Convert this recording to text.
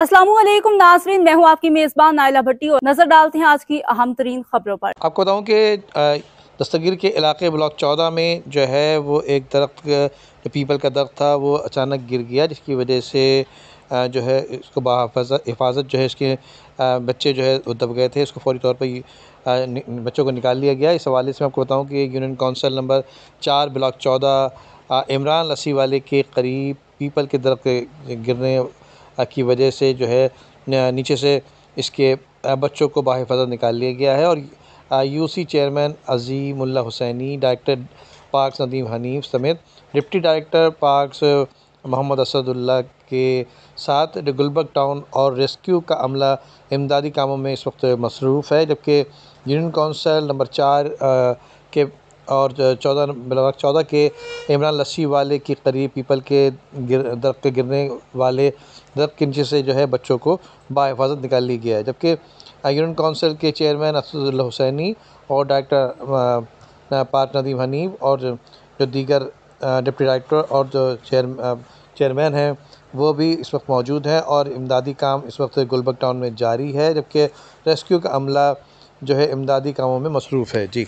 अस्सलामु अलैकुम नाज़रीन, मैं हूँ आपकी मेज़बान नाइला भट्टी और नज़र डालते हैं आज की अहम तरीन खबरों पर। आपको बताऊं कि दस्तगीर के इलाके ब्लॉक 14 में जो है वो एक दरख्त जो पीपल का दरख्त था वो अचानक गिर गया, जिसकी वजह से जो है इसको हिफाजत जो है इसके बच्चे जो है वो दब गए थे। इसको फौरी तौर पर बच्चों को निकाल लिया गया। इस हवाले से मैं आपको बताऊं कि union council number 4 block 14 Imran lassi वाले के करीब पीपल के दरख्त गिरने की वजह से जो है नीचे से इसके बच्चों को बाहिफाजत निकाल लिया गया है। और UC chairman Azimullah Hussaini, director parks Nadeem Hanif समेत deputy director parks Muhammad Asadullah के साथ गुलबर्ग टाउन और रेस्क्यू का अमला इमदादी कामों में इस वक्त मसरूफ़ है। जबकि यूनियन काउंसिल नंबर 4 के और 14 के इमरान लस्सी वाले के करीब पीपल के दरख्त के गिरने वाले दरख्त के नीचे से जो है बच्चों को बाहिफाजत निकाल लिया गया है। जबकि यूनियन काउंसिल के चेयरमैन असदुल्ला हुसैनी और डायरेक्टर पार्क नदीम हनीफ और जो दीगर डिप्टी डायरेक्टर और जो चेयरमैन हैं वो भी इस वक्त मौजूद हैं और इमदादी काम इस वक्त गुलबर्ग टाउन में जारी है। जबकि रेस्क्यू का अमला जो है इमदादी कामों में मसरूफ़ है। जी।